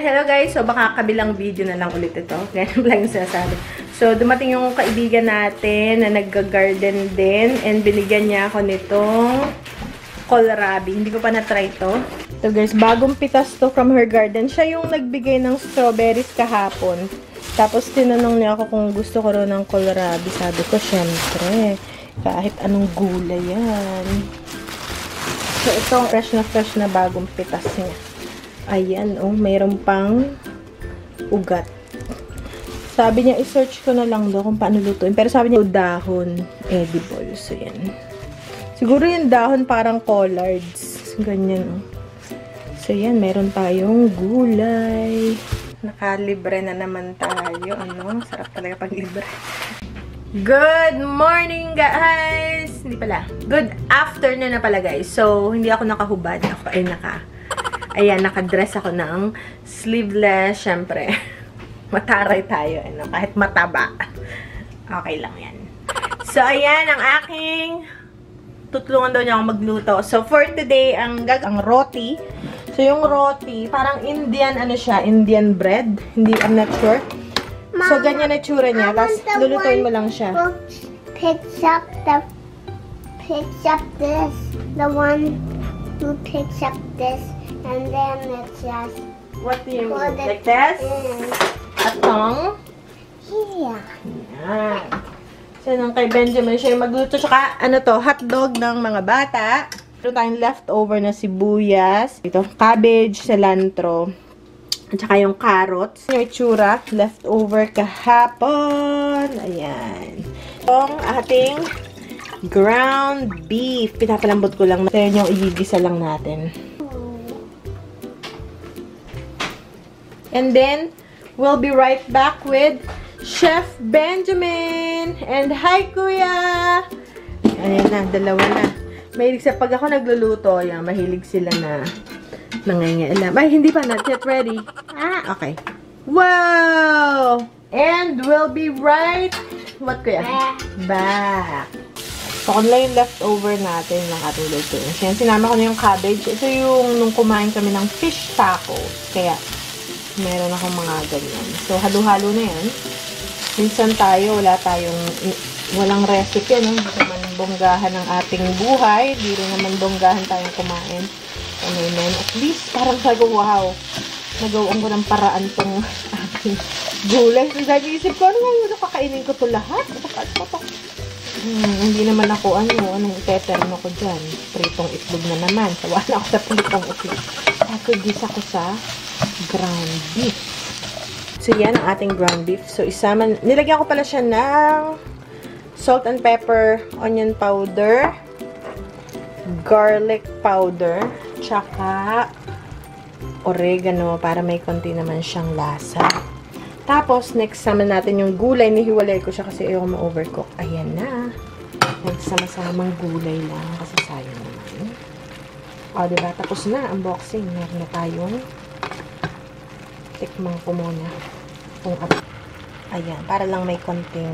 hello guys. So, baka kabilang video na lang ulit ito. Ganyan lang yung sinasabi. So, dumating yung kaibigan natin na nagga-garden din. And binigyan niya ako nitong kohlrabi. Hindi ko pa na-try to. So guys, bagong pitas to from her garden. Siya yung nagbigay ng strawberries kahapon. Tapos, tinanong niya ako kung gusto ko rin ng kohlrabi. Sabi ko, syempre, kahit anong gulay yan. So, itong fresh na bagong pitas niya. Ayan, oh, mayroon pang ugat. Sabi niya, i-search ko na lang do kung paano lutuin. Pero sabi niya, dahon edible. So, yan. Siguro yung dahon parang collards. Ganyan, oh. So, yan, meron tayong gulay. Nakalibre na naman tayo. Ano? Sarap talaga pag libre. Good morning, guys! Hindi pala. Good afternoon na pala, guys. So, hindi ako nakahubad. Ako ay Ayan, nakadress ako ng sleeveless. Siyempre, mataray tayo. Ano? Kahit mataba. Okay lang yan. So, ayan, ang aking tutulungan daw niya akong magluto. So, for today, ang roti. So, yung roti, parang Indian, ano siya, Indian bread. Hindi, I'm not sure. Mama, so, ganyan na tsura niya. Tapos, lulutuin mo lang siya. Picks up this. The one who picks up this. And then it's just... What do you mean? Like this? A tongue? Yeah. Yan. So, nung kay Benjamin, siya yung magluto. Tsaka, ano to, hotdog ng mga bata. Meron tayong leftover na sibuyas. Ito, cabbage, cilantro. At saka yung carrots. Yung itsura, leftover kahapon. Ayan. Itong ating ground beef. Pinapalambot ko lang. Ito yung igigisa lang natin. And then, we'll be right back with Chef Benjamin. And hi, Kuya! Ayan na, dalawa na. Mahilig sa pag ako nagluluto, yan, mahilig sila na nangyayalam. Ay, hindi pa, not yet ready. Ah, okay. Wow! And we'll be right, what, Kuya? Back. So, kung lang yung leftover natin ng ating luto. Yan, sinama ko na yung cabbage. Ito yung nung kumain kami ng fish tacos. Kaya, meron akong mga ganyan. So, halo-halo na yan. Minsan tayo, walang recipe, no? Hindi naman bonggahan ng ating buhay. Di rin naman bonggahan tayong kumain. Ano yun? At least, parang sabi ko, wow, nagawaan ko ng paraan tong ating gulay. So, dahil isip ko, ano nga, kakainin ko to lahat? Hindi naman ako, anong iteterno ko dyan? Pritong itlog na naman. Sawa na ako sa pritong itlog. Kakagis ako sa ground beef. So, yan ang ating ground beef. So, nilagyan ko pala siya ng salt and pepper, onion powder, garlic powder, tsaka oregano para may konti naman siyang lasa. Tapos, next sama natin yung gulay. Nihiwalay ko siya kasi ayoko ma-overcook. Ayan na. Nagsama-samang gulay lang kasi sayang naman. O, diba? Tapos na ang unboxing. Meron na tayong tikman ko muna. Ayan. Para lang may konting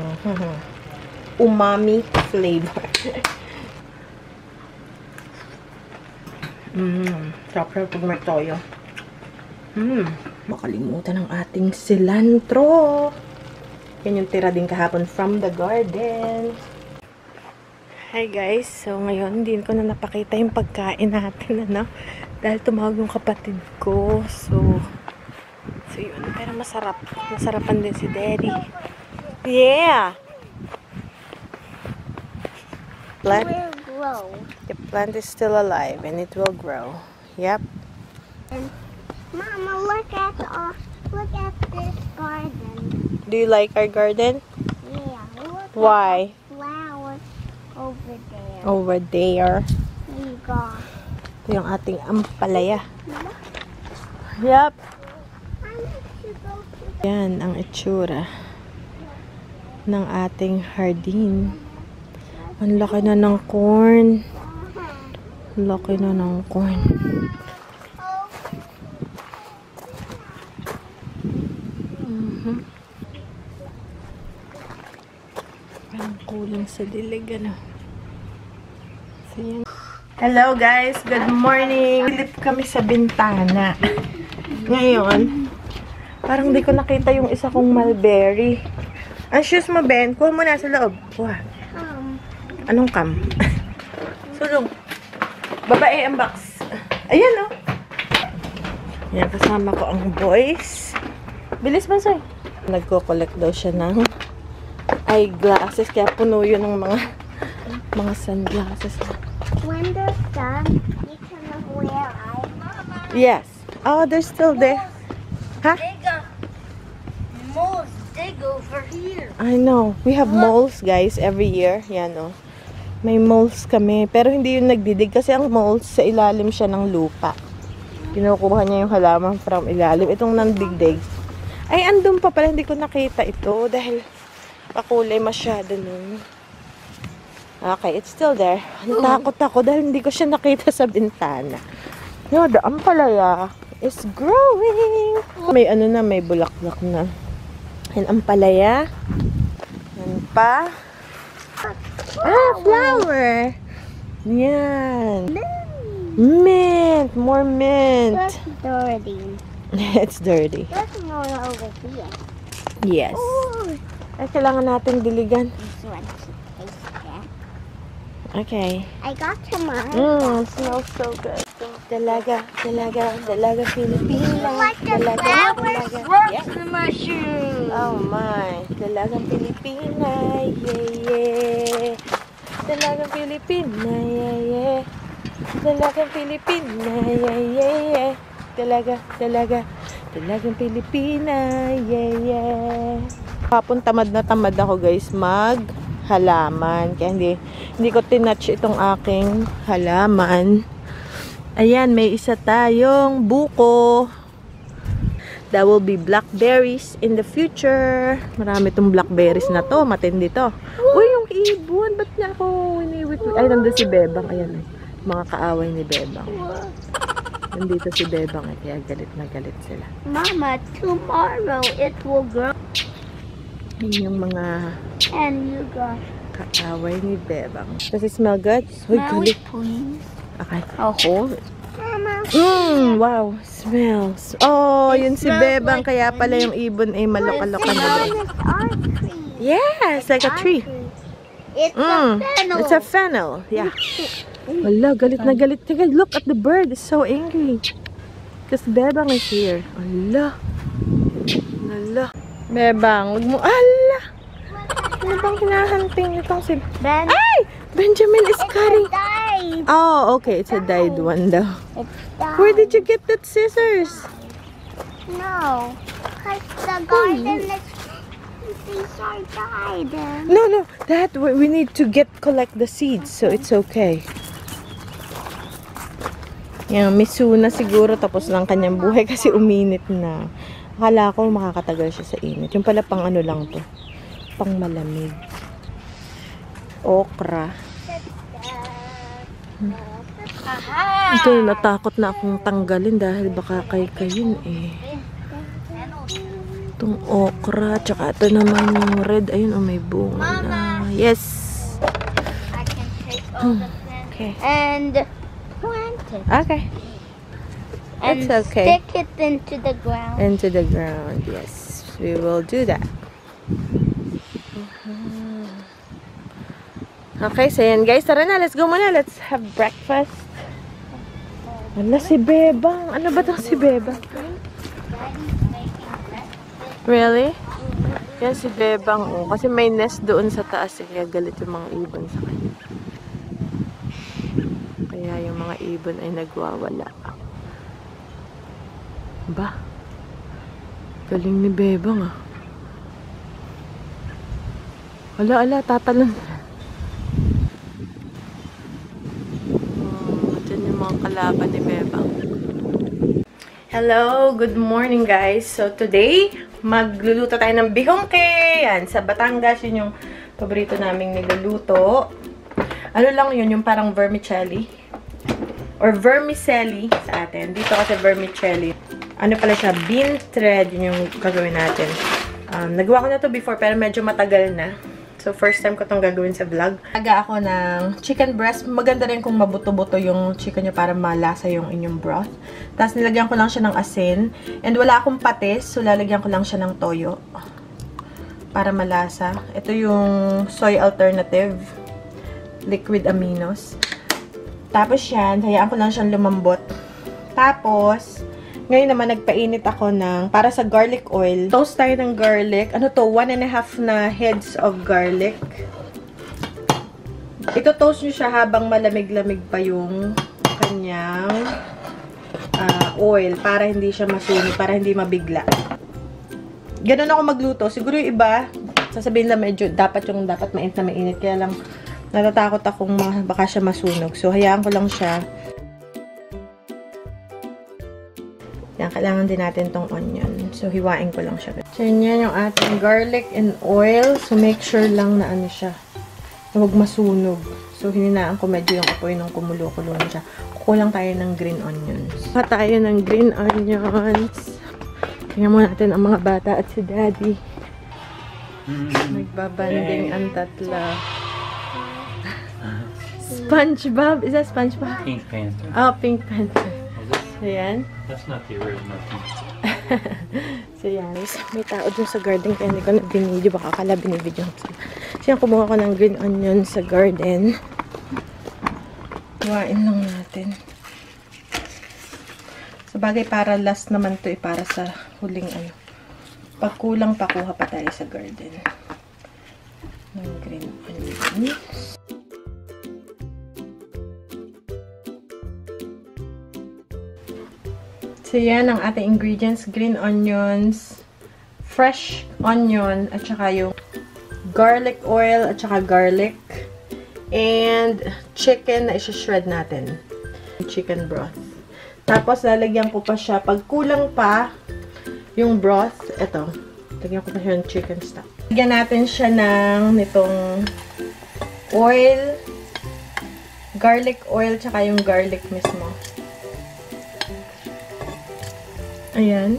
umami flavor. Sarap pag may toyo. Makalimutan ng ating cilantro. Yan yung tira din kahapon from the garden. Hi guys. So ngayon, hindi ko na napakita yung pagkain natin, ano? Dahil tumawag yung kapatid ko. So yun. Pero masarap. Masarapan din si Daddy. Yeah! Plant Will grow. The plant is still alive and it will grow. Yep. And Mama, look at this garden. Do you like our garden? Yeah. Look Why? at the flowers over there. Over there. There you go. Ito yung ating ampalaya. Yep. Yan ang itsura ng ating hardin. Ang laki na ng corn. Laki na ng corn. Parang kulang sa dilig, ano. So, yan. Hello guys, good morning. Silip kami sa bintana. Ngayon, Parang di ko nakita yung isa kong mulberry. Ang shoes mo, Ben? Kuha mo na sa loob. Kuha. Anong cam? Sulong. Babae ang box. Ayan, oh. Yan, kasama ko ang boys. Bilis ba, Soy? Nagko-collect daw siya ng eyeglasses. Kaya puno yun ng mga sunglasses. When they're done, you can wear eyeglasses. Yes. Oh, they're still there. Huh? Moles dig over here. I know. We have moles, guys, every year. Yan, oh. May moles kami. Pero hindi yung nagdidig. Kasi ang moles, sa ilalim siya ng lupa. Kinukuha niya yung halaman from ilalim. Itong nandigdig. Ay, andun pa pala. Hindi ko nakita ito. Dahil pakulay masyado nun. Okay, it's still there. Natakot ako dahil hindi ko siya nakita sa bintana. No, the ampalaya is growing. May ano na, may bulaklak na. And ampalaya. Yan pa. Ah, flower. Yan. Mint. More mint. That's dirty. It's dirty. There's more over here. Yes. Ooh. Ay, kailangan natin diligan. This one should taste that. Okay. I got some Smells so good. Dalaga Filipina. Like the flowers? Yes. The mushroom. Oh my. Dalagang Pilipina. Yeah. Dalagang Pilipina. Yeah. Dalagang Pilipina. Yeah. Dalagang Pilipina. Yeah. Kapon tamad na tamad ako, guys, halaman. Kaya hindi ko tinouch itong aking halaman. Ayan, may isa tayong buko. That will be blackberries in the future. Marami itong blackberries na to. Matindi to. Uy, yung ibon. Ba't na ako iniwit? Ay, nandun si Bebang. Ayan, mga kaaway ni Bebang. Nandito si Bebang. Kaya galit na galit sila. Mama, tomorrow it will grow. Yun yung mga And you got kaaway ni Bebang. Does it smell good? Uy, galit. please. Okay. I'll hold it. Mama. Wow. Smells. Oh, yun si Bebang. Kaya pala yung ibon ay malokalokan na doon. Yes, like a tree. It's a fennel. It's a fennel. Yeah. Wala, galit na galit. Teka, look at the bird. It's so angry. Because Bebang is here. Ala. Bebang, wag mo. Ala. Ano bang hinahunting itong si... Ben, Ay! Benjamin is cutting. died. Oh, okay. It's a dyed one though. It's died. Where did you get that scissors? No, because the garden is... These are died. No. That we need to collect the seeds, so it's okay. Yan, Misuna siguro tapos lang kanyang buhay kasi uminit na. Akala ko makakatagal siya sa init. Yung pala pang ano lang to. Pang malamig. Okra. Ito, natakot na akong tanggalin dahil baka kayin eh. Itong okra, tsaka ito naman yung red. Ayun, oh, may bunga na. Yes! I can take all the plants Okay. and plant it. Okay. And It's okay. stick it into the ground. Into the ground, yes. We will do that. Okay, so yan guys. Tara na, let's go muna. Let's have breakfast. Ano si Bebang? Ano ba itong si Bebang? Really? Yan si Bebang, oh. Kasi may nest doon sa taas, eh. Kaya galit yung mga ibon sa kanya. Kaya yung mga ibon ay nagwawala. Ba? Galing ni Bebang, ah. Ala, tatalon. Diyan yung mga kalaban ni Bebang. Hello, good morning guys. So today, magluluto tayo ng bihongke. Yan, sa Batangas, yun yung paborito naming niluluto. Ano lang yun, yung parang vermicelli. Or vermicelli sa atin. Dito kasi vermicelli. Ano pala siya, bean thread, yun yung gagawin natin. Nagawa ko na to before, pero medyo matagal na. So, first time ko itong gagawin sa vlog. Laga ako ng chicken breast. Maganda rin kung mabuto-buto yung chicken nyo para malasa yung inyong broth. Tapos, nilagyan ko lang siya ng asin. And wala akong patis, so lalagyan ko lang siya ng toyo. Para malasa. Ito yung soy alternative. Liquid aminos. Tapos yan, hayaan ko lang siyang lumambot. Tapos, ngayon naman, nagpainit ako ng, para sa garlic oil. Toast tayo ng garlic. Ano to? 1.5 na heads of garlic. Ito toast nyo siya habang malamig-lamig pa yung kanyang oil. Para hindi siya masunog, para hindi mabigla. Ganun ako magluto. Siguro yung iba, sasabihin lang medyo dapat mainit na mainit. Kaya lang, natatakot akong baka siya masunog. So, hayaan ko lang siya. Yan, kailangan din natin tong onion. So, hiwain ko lang siya. So, yan yung ating garlic and oil. So, make sure lang na ano siya. Na huwag masunog. So, hininaan ko medyo yung apoy nung kumulo-kulo na siya. Kukulang tayo ng green onions. Kuha tayo ng green onions. Tingnan mo natin ang mga bata at si Daddy. Nagbabanding ang tatlo. SpongeBob? Is that SpongeBob? Pink Panther. Oh, Pink Panther. Ayan. That's not the original pink. So, yan. May tao dun sa garden kaya hindi ko na binidyo. Baka akala binibidyo ko. So, yan, kumuha ko ng green onion sa garden. Kuhain lang natin. So, bagay para last naman to para sa huling ano. Pag kulang pa, kuha pa tayo sa garden. Ng green onion. So, yan ang ating ingredients. Green onions, fresh onion, at saka yung garlic oil, at saka garlic, and chicken na isa-shred natin. Chicken broth. Tapos, lalagyan ko pa siya. Pag kulang pa yung broth, eto, lagyan ko pa siya ng chicken stock. Lagyan natin siya ng nitong oil, garlic oil, tsaka yung garlic mismo. Ayan.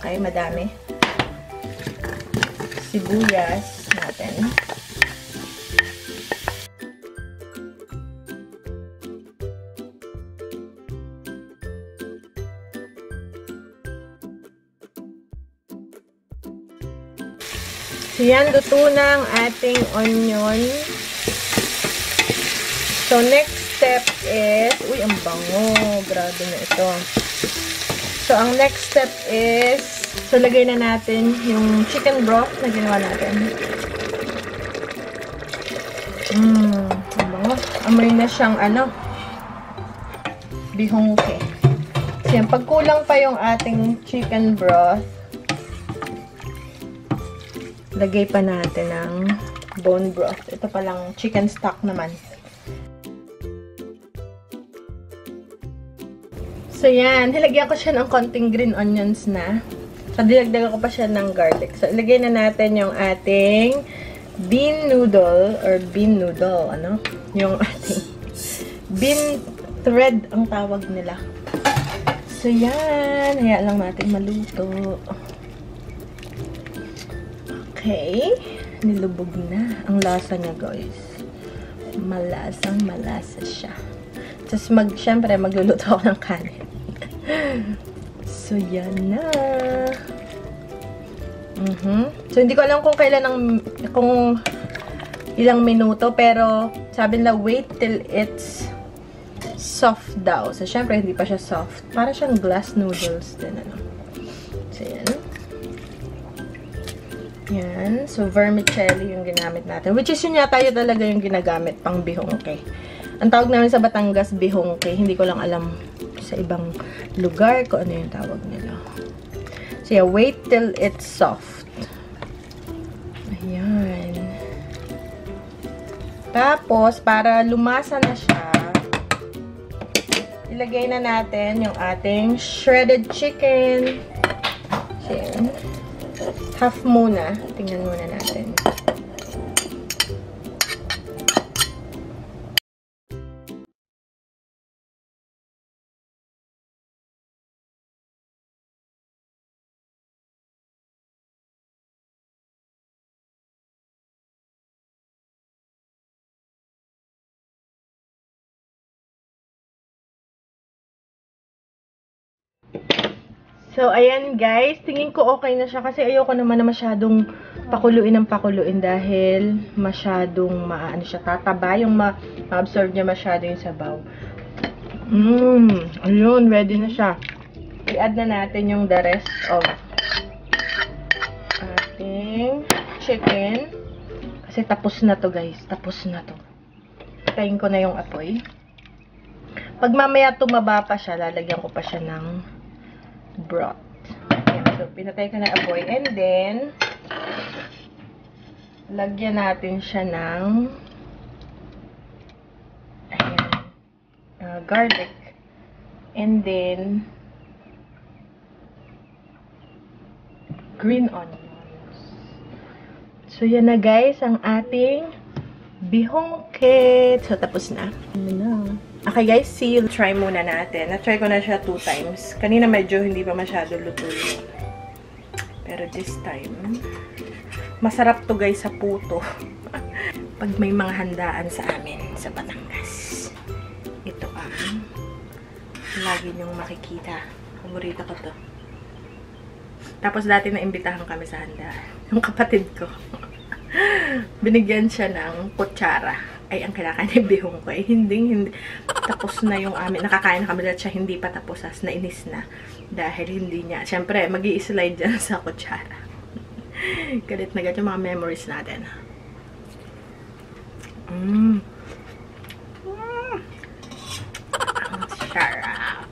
Okay, madami. Sibuyas natin. So, yan, luto na ang ating onion. So, next step is, uy, ang bango. Grabe na ito. So, ang next step is, so, lagay na natin yung chicken broth na ginawa natin. Ang bango. Amoy na siyang, ano, bihongke. So, yan, pag kulang pa yung ating chicken broth, lagay pa natin ng bone broth. Ito palang chicken stock naman. So, yan. Nilagyan ko siya ng konting green onions na. So, dinagdagan ko pa siya ng garlic. So, ilagay na natin yung ating bean noodle or bean noodle, ano? Yung ating bean thread ang tawag nila. So, yan. Hayaan lang natin maluto. Okay. Nilubog na. Ang lasa niya, guys. Malasang malasa siya. Tapos, syempre, magluluto ako ng kanin. So, yan na. So, hindi ko alam kung kung ilang minuto, pero sabi nila, wait till it's soft daw. So, syempre, hindi pa siya soft. Para siyang glass noodles din, ano. So, yan. Yan. So, vermicelli yung ginamit natin. Which is yun yata yun talaga yung ginagamit pang bihongke. Ang tawag namin sa Batangas, bihongke. Hindi ko lang alam sa ibang lugar kung ano yung tawag nila. So, yeah, wait till it's soft. Ayan. Tapos, para lumasa na siya, ilagay na natin yung ating shredded chicken. Ayan. Half muna. Tingnan muna natin. So, ayan guys. Tingin ko okay na siya kasi ayoko naman na masyadong pakuluin ng pakuluin dahil masyadong maano siya, tataba yung ma-absorb niya masyado yung sabaw. Ayun, ready na siya. I-add na natin yung the rest of ating chicken. Kasi tapos na to guys. Tapos na to. Patayin ko na yung apoy. Pag mamaya tumaba pa siya, lalagyan ko pa siya ng broth. Ayan, so, pinatay ko na apoy. And then, lagyan natin siya ng garlic. And then, green onions. So, yan na guys, ang ating bihong kit. So, tapos na. Okay guys, see you. Try muna natin. Na-try ko na siya 2 times. Kanina medyo hindi pa masyado luto yun. Pero this time, masarap to guys sa puto. Pag may mga handaan sa amin sa Batangas. Ito ang lagi niyong makikita. Paborito ko to. Tapos dati na-imbitahan kami sa handaan. Yung kapatid ko. Binigyan siya ng kutsara. Ay, ang kinakain ni bihong ko. Hindi. Tapos na yung amin. Nakakain na kami lahat siya. Hindi pa tapos. Nainis na. Dahil hindi niya. Siyempre, mag-i-slide dyan sa kutsara. Galit na galit yung mga memories natin. Ang sarap.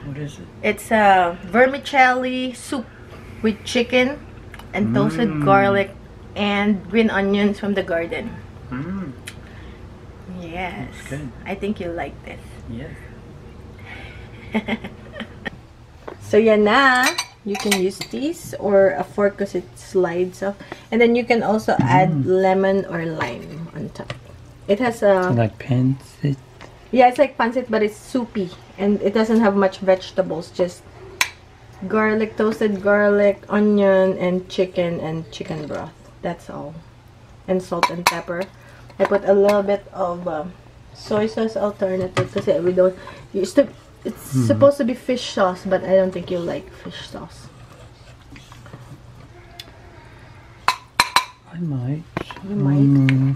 What is it? It's a vermicelli soup with chicken and toasted garlic and green onions from the garden. Yes. Good. I think you'll like this. Yes. So yan na. You can use these or a fork because it slides off. And then you can also add lemon or lime on top. It has a... Like pancit? Yeah, it's like pancit but it's soupy. And it doesn't have much vegetables. Just garlic, toasted garlic, onion, and chicken broth. That's all. And salt and pepper. I put a little bit of soy sauce alternative kasi we don't used to. It's supposed to be fish sauce, but I don't think you like fish sauce. I might. You might.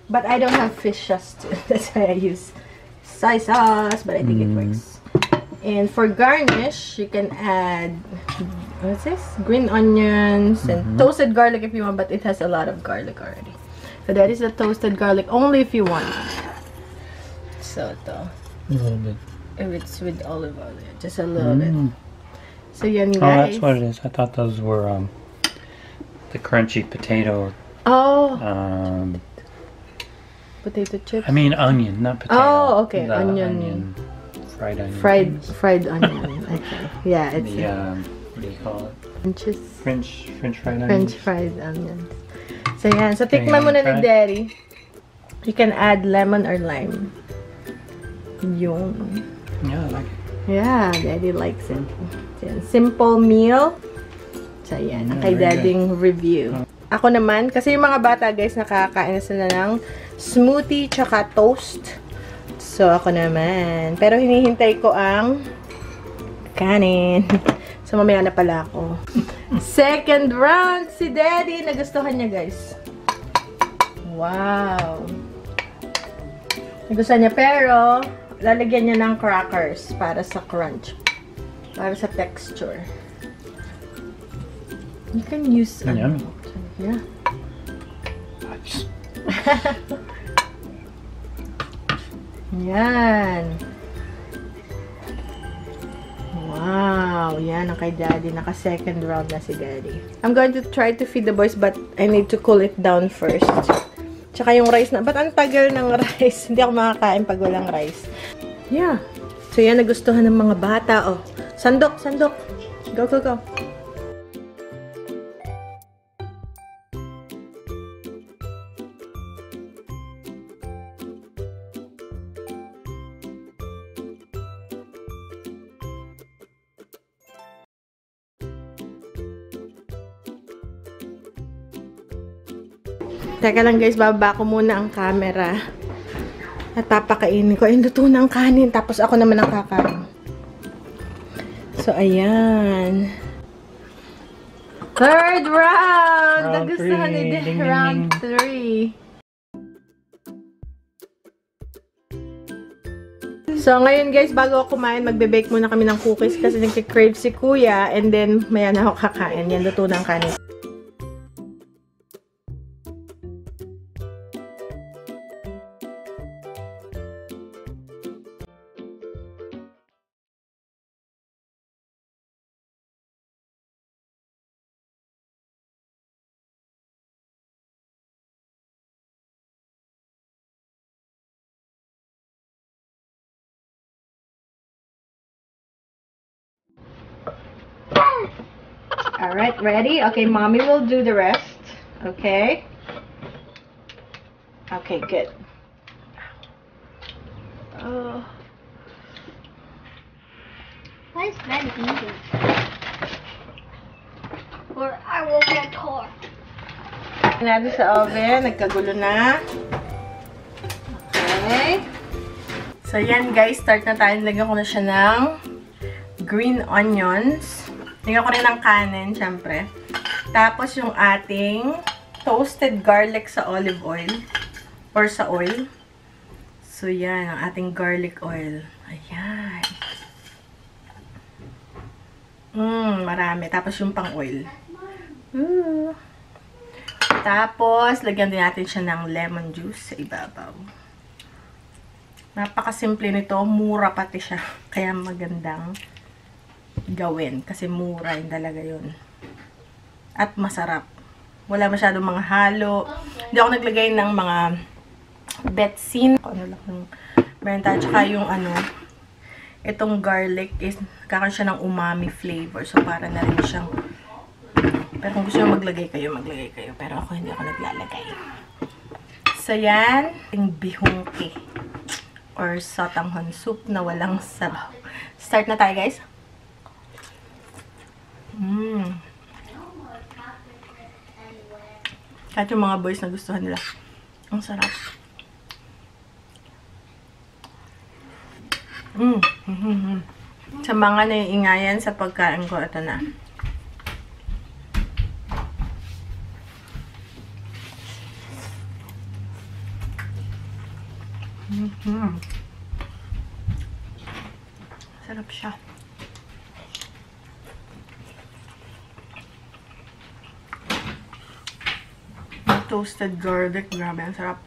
But I don't have fish sauce too. That's why I use soy sauce, but I think it works. And for garnish, you can add, what's this? Green onions and toasted garlic if you want, but it has a lot of garlic already. So that is the toasted garlic, only if you want. So ito. A little bit. If it's with olive oil, just a little bit. So yan guys. Oh, that's what it is. I thought those were the crunchy potato. Oh. Potato chips. I mean onion, not potato. Oh, okay. The Onion. Fried onion. Fried onion. Okay. Yeah, it's The what do you call it? French fried onion. French fried onions. So yan. So tikman mo na ni Daddy. You can add lemon or lime. Yun. Yeah, I like it. Yeah, Daddy likes it. So, yan. Simple meal. So yan. Ang kay Daddy'ng review. Ako naman, kasi yung mga bata guys, nakakain na sila ng smoothie tsaka toast. So ako naman. Pero hinihintay ko ang kanin. So mamaya na pala ako. Second round si Daddy. Nagustuhan niya guys. Wow. Nagustuhan niya pero lalagyan niya ng crackers para sa crunch. Para sa texture. You can use yeah. Yan. Wow. Yan ang kay Daddy. Naka-second round na si Daddy. I'm going to try to feed the boys but I need to cool it down first. Tsaka yung rice na. Ba't ang tagal ng rice? Hindi ako makakain pag walang rice. Yeah. So yan, nagustuhan ng mga bata. Oh. Sandok, sandok. Go, go, go. Teka lang guys, bababa ko muna ang camera. At papakainin ko. Ay, luto na ang kanin. Tapos ako naman ang kakain. So, ayan. Third round! Round Nagustuhan three. ni Ding, ding, round ding. 3. So, ngayon guys, bago ako kumain, magbe-bake muna kami ng cookies kasi nagki-crave si Kuya. And then, maya na ako kakain. Yan, luto ng kanin. Alright, ready? Okay, mommy will do the rest. Okay? Okay, good. Oh. Why is that easy? Or I will get torn. Natin sa oven, nagkagulo na. Okay. So, yan guys, start na tayo. Lagyan ko na siya ng green onions. Lagyan ko rin ng kanin, syempre. Tapos, yung ating toasted garlic sa olive oil. Or sa oil. So, yan, ang ating garlic oil. Ayan. Marami. Tapos, yung pang-oil. Tapos, lagyan din natin siya ng lemon juice sa ibabaw. Napakasimple nito. Mura pati siya. Kaya magandang gawin. Kasi mura yun talaga yun. At masarap. Wala masyadong mga halo. Hindi ako naglagay ng mga betsin. Ano lang yung meron. Tsaka yung itong garlic is kakaroon siya ng umami flavor. So, para na rin siyang pero kung gusto nyo maglagay kayo. Pero ako hindi ako naglalagay. So, yan. Yung bihungki. Or sotanghon soup na walang sabaw. Start na tayo, guys. Kahit yung mga boys na gustuhan nila. Ang sarap. Sa mga naiingayan sa pagkain ko, ito na. Sarap siya. Toasted garlic. Grabe, ang sarap.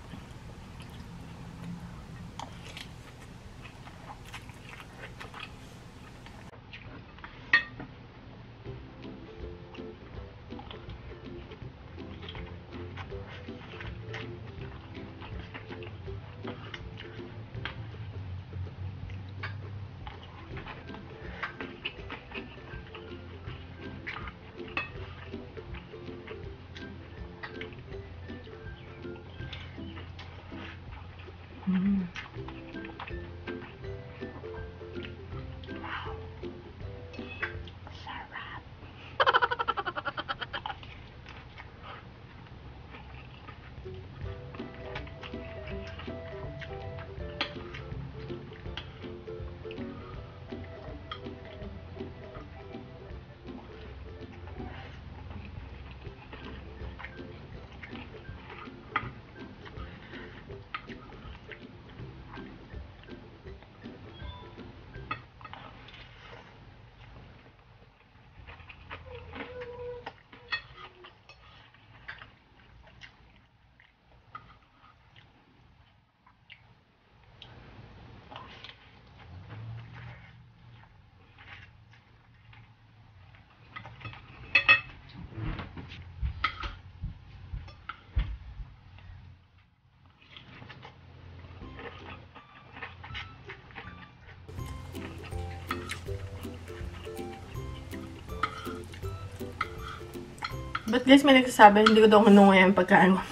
But guys, may nagsasabi, hindi ko daw nguya yung pagkain ko.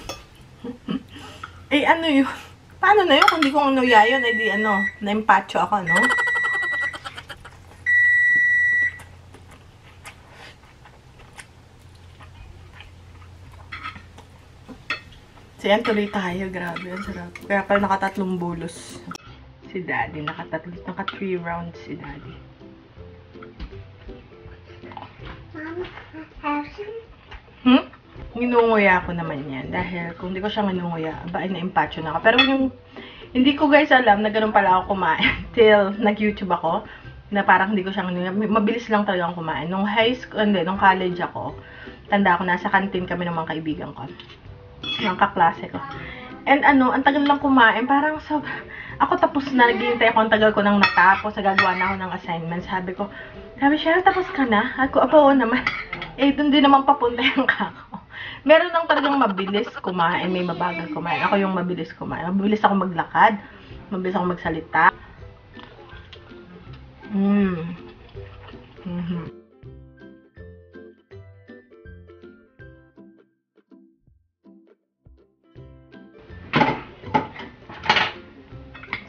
Eh, ano yun? Paano na yun? Kung hindi ko nguya yun, eh di na-empacho ako, no? So, yan, tuloy tayo. Grabe, ang sarap. Kaya pala nakatatlong bulos si Daddy. Naka 3 rounds si Daddy. Nginunguya ko naman yan. Dahil kung hindi ko siya nginunguya, ba, na-impacho na ako. Pero yung, hindi ko guys alam na ganun pala ako kumain till nag-YouTube ako. Na parang hindi ko siya nginunguya. Mabilis lang talaga akong kumain. Nung high school, hindi, nung college ako, tanda ko, nasa kantin kami ng mga kaibigan ko. Mga kaklase ko. And ano, ang tagal lang kumain. Parang ako tapos na, naghihintay ako, ang tagal ko nang natapos. Nagagawa na ako ng assignment. Sabi siya, tapos ka na? Ako, oo naman. Eh, doon din naman papunta yung kako. Meron lang talagang mabilis kumain, may mabagal kumain. Ako yung mabilis kumain. Mabilis ako maglakad. Mabilis ako magsalita.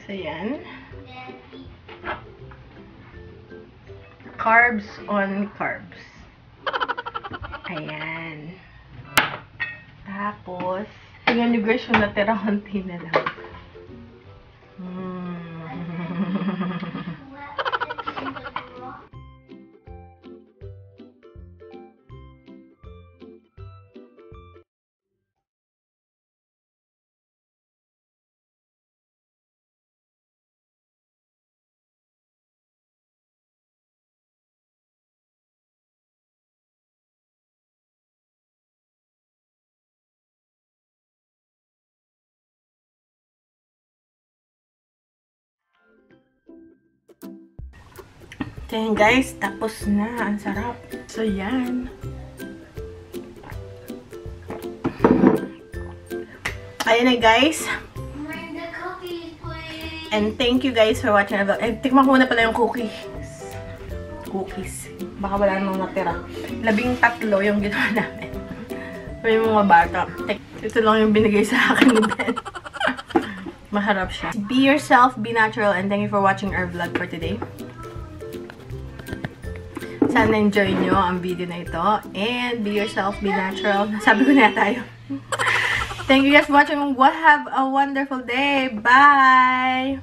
So, yan. Carbs on carbs. Ayan. Tapos, tingnan nyo guys yung natira konti na lang. Kaya guys, tapos na. Ang sarap. So, yan. Ayan na guys. And thank you guys for watching the vlog. Eh, tikman ko muna pala yung cookies. Cookies. Baka wala namang natira. 13 yung ginawa namin. May mga bata. Ito lang yung binigay sa akin ni Ben. Maharap siya. Be yourself, be natural, and thank you for watching our vlog for today. Sana enjoy nyo ang video na ito. And be yourself, be natural. Sabi ko na tayo. Thank you guys for watching. Have a wonderful day. Bye!